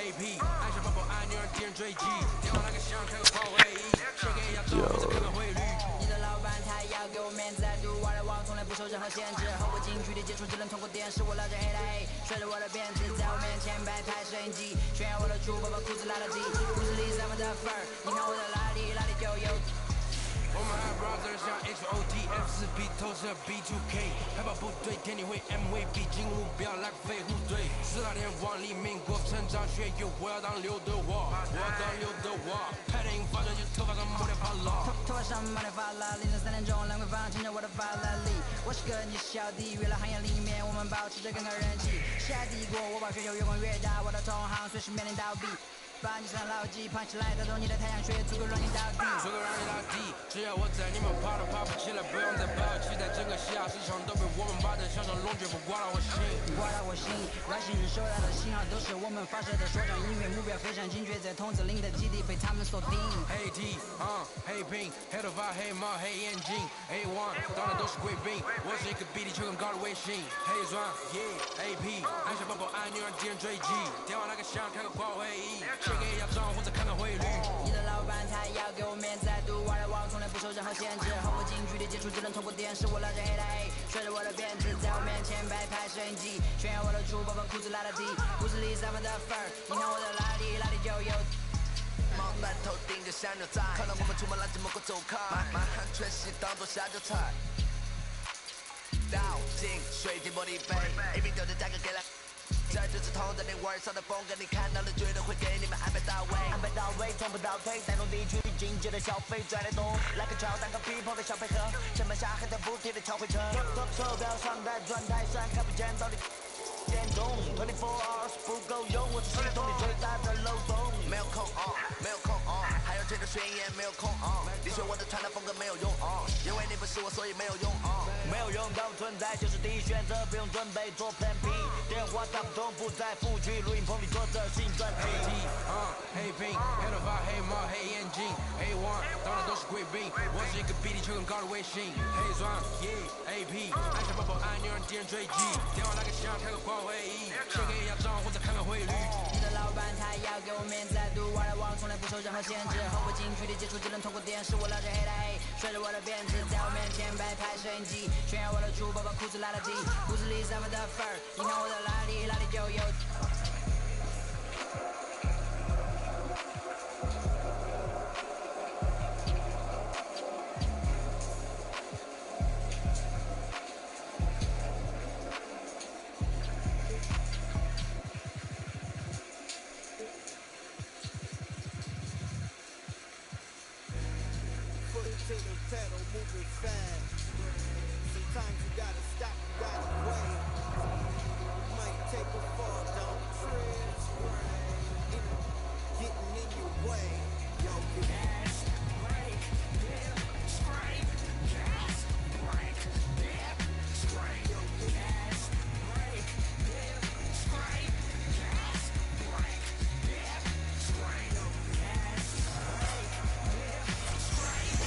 AP，按下宝宝按钮让敌人追击，电话那个响开个报会议，谁给要账户再看看汇率。你的老板他要给我面子，对我来往从来不受任何限制，和我近距离接触只能通过电视，我拉着黑的黑，甩着我的辫子在我面前摆拍摄影机，炫耀我的猪宝宝裤子拉了低，裤子里散发的粉儿，你看我的哪里就有。我们还 brother 像 HOTF4B 投射 B2K， 海豹部队天地会 MVP 进目标来个飞虎队，4大天王里民国成长学友，我要当刘德华，拍电影发专辑头发上抹点发蜡，头发上抹点发蜡，凌晨3点钟兰桂坊牵着我的法拉利，我是个你是小弟，娱乐行业里面我们保持着更高人气，下帝国我把学友越滚越大，我的同行随时面临倒闭。把你上牢记，胖起来打动你的太阳穴，足够让你倒地，足够让你倒地。只要我在，你们爬都爬不起来，不用再抱期待，整个西亚市场都被我们把的像上龙卷风刮到我心，刮到我心。外星人收到的信号都是我们发射的说唱音乐，目标非常精确，在筒子林的基地被他们锁定。黑 T，黑屏，黑头发，黑帽，黑眼镜 ，A1，当然都是贵宾。我是一个比地球更高的卫星，黑钻 ，AP，按下宝宝按钮让敌人追击，电话那个响开个跨会议。谁给要账户再看看汇率？你的老板他要给我面子，对我来往从来不受任何限制，和我近距离接触只能通过电视，我拉着黑的黑，甩着我的辫子在我面前摆拍摄影机，炫耀我的猪宝宝裤子拉了低，裤子里散发的粉儿，你看我的哪里就有。毛馒头顶着香牛仔，看到我们出门垃圾门口走开，满汉全席当做下酒菜，倒进水晶玻璃杯，一瓶酒的价格给了。这就是同在你玩上的风格，你看到了绝对会给你们安排到位，安排到位，从不倒退，带动地区经济的消费，赚得多，来个超单个 people 的小配合，成本下黑的补贴的超会车，手表上台转台上看不见到底。电动24 hours 不够用，我是系统里最大的漏洞。没有空没有空还要推的宣言没有空你学我的传达风格没有用因为你不是我，所以没有用没有用到存在就是第一选择，不用准备做 Plan B。电话打不通，不在副局，录音棚里做着新专辑。黑屏，黑头发，黑帽，黑眼镜 ，A1，当然都是贵宾。我是一个比地球更高的卫星，黑钻 ，AP，按下宝宝按钮让敌人追击，电话那个响开个跨会议，谁给要账户再看看汇率。你的老板他要给我面子，对我来往从来不受任何限制，和我近距离接触只能通过电视，我拉着黑的黑，甩着我的辫子在我面前摆拍摄影机，炫耀我的猪宝宝裤子拉了低，裤子里散发的粉儿，你看我的哪里就有。To the pedal, moving fast. Sometimes you gotta stop, you gotta wait. Might take a fall, don't trip. Getting in your way. Yo, gas, brake, dip, scrape. Gas, brake, dip, scrape. Yo, gas, brake, dip, scrape. Gas, brake, dip, scrape. Yo, gas, brake, dip, scrape.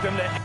welcome to...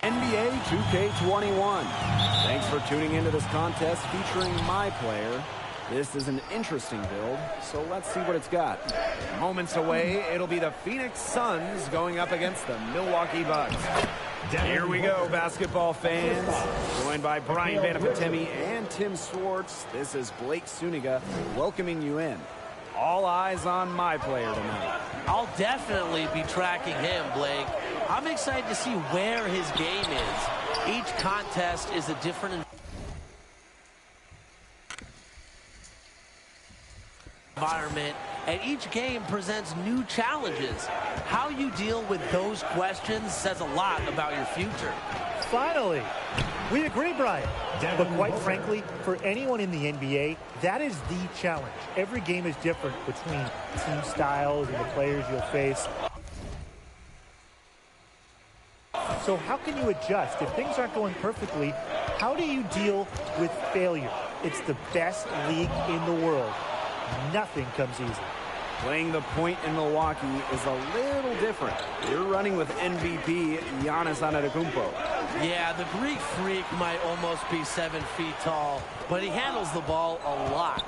NBA 2K21. Thanks for tuning into this contest featuring my player. This is an interesting build, so let's see what it's got. Moments away, it'll be the Phoenix Suns going up against the Milwaukee Bucks. Here we go, basketball fans. Joined by Brian Vanapatemi and Tim Swartz, this is Blake Suniga welcoming you in. All eyes on my player tonight. I'll definitely be tracking him, Blake. I'm excited to see where his game is. Each contest is a different environment, and each game presents new challenges. How you deal with those questions says a lot about your future. Finally, we agree, Brian. But quite frankly, for anyone in the NBA, that is the challenge. Every game is different between team styles and the players you'll face. So how can you adjust? If things aren't going perfectly, how do you deal with failure? It's the best league in the world. Nothing comes easy. Playing the point in Milwaukee is a little different. You're running with MVP Giannis Antetokounmpo. Yeah, the Greek freak might almost be 7 feet tall, but he handles the ball a lot.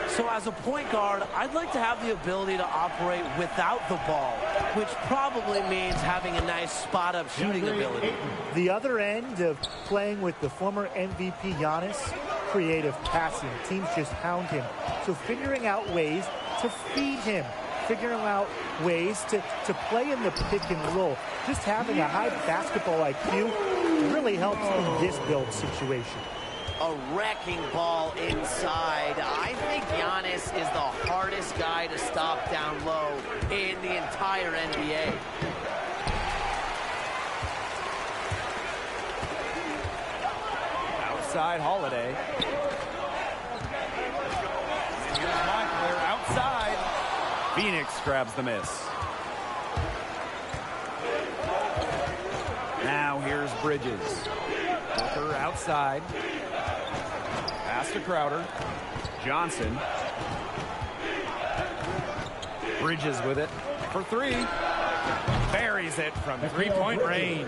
So as a point guard, I'd like to have the ability to operate without the ball, which probably means having a nice spot-up shooting ability. The other end of playing with the former MVP Giannis, creative passing. Teams just hound him. So figuring out ways to feed him, figuring out ways to play in the pick and roll. Just having a high basketball IQ really helps in this build situation. A wrecking ball inside. I think Giannis is the hardest guy to stop down low in the entire NBA. Outside Holiday. Here's my player outside. Phoenix grabs the miss. Now here's Bridges. Booker outside. Pass to Crowder. Johnson. Bridges with it for three. Buries it from three-point range.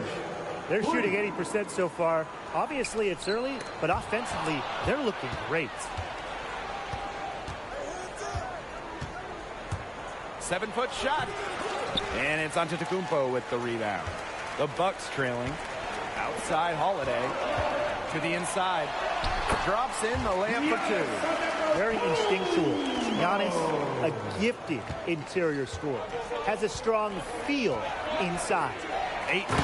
They're shooting 80% so far. Obviously, it's early, but offensively, they're looking great. 7-foot shot. And it's Antetokounmpo with the rebound. The Bucks trailing. Outside Holiday. To the inside. Drops in the layup for two. Very instinctual. Giannis, a gifted interior scorer. Has a strong feel inside. Ayton.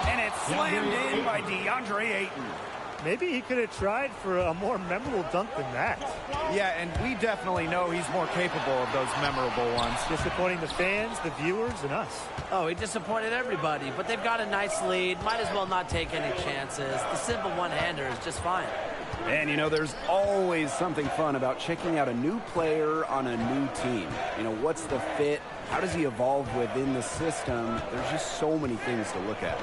And it's slammed in by DeAndre Ayton. Maybe he could have tried for a more memorable dunk than that. Yeah, and we definitely know he's more capable of those memorable ones. Disappointing the fans, the viewers, and us. Oh, he disappointed everybody, but they've got a nice lead. Might as well not take any chances. The simple one-hander is just fine. And, you know, there's always something fun about checking out a new player on a new team. You know, what's the fit? How does he evolve within the system? There's just so many things to look at.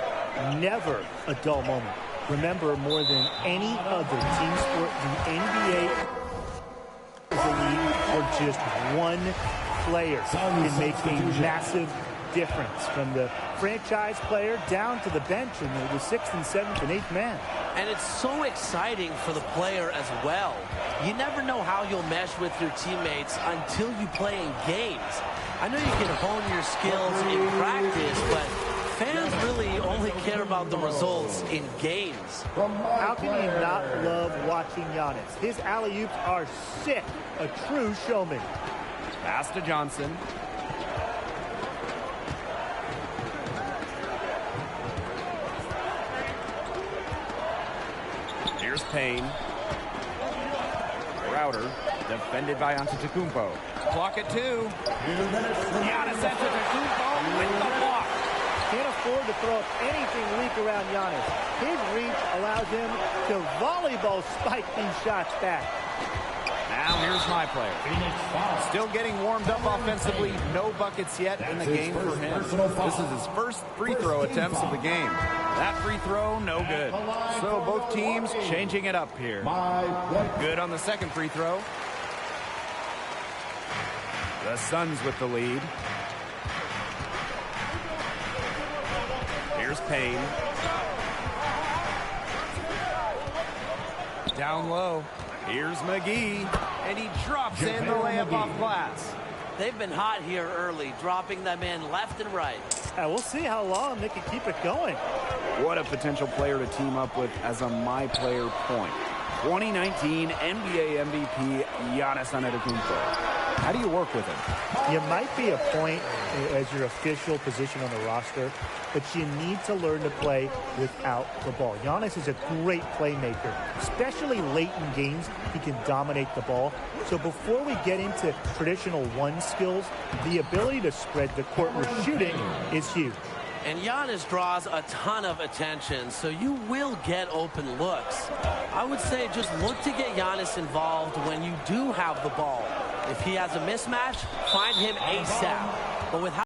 Never a dull moment. Remember, more than any other team sport, the NBA is a league where just one player can make a massive difference, from the franchise player down to the bench and the 6th and 7th and 8th man. And it's so exciting for the player as well. You never know how you'll mesh with your teammates until you play in games. I know you can hone your skills in practice, but fans really only care about the results in games. How can you not love watching Giannis? His alley-oops are sick. A true showman. Pass to Johnson. Here's Payne. Crowder, defended by Antetokounmpo. Clock at 2. Giannis Antetokounmpo with the block. Can't afford to throw up anything weak around Giannis. His reach allows him to volleyball spike these shots back. Now here's my player. Still getting warmed up offensively. No buckets yet in the game for him. This is his first free throw attempts of the game. That free throw, no good. So both teams changing it up here. Good on the second free throw. The Suns with the lead. Here's Payne. Down low. Here's McGee, and he drops in the layup off glass. They've been hot here early, dropping them in left and right. We'll see how long they can keep it going. What a potential player to team up with as a my player point. 2019 NBA MVP Giannis Antetokounmpo. How do you work with him? You might be a point as your official position on the roster, but you need to learn to play without the ball. Giannis is a great playmaker, especially late in games. He can dominate the ball. So before we get into traditional one skills, the ability to spread the court with shooting is huge. And Giannis draws a ton of attention, so you will get open looks. I would say just look to get Giannis involved when you do have the ball. If he has a mismatch, find him ASAP. But with how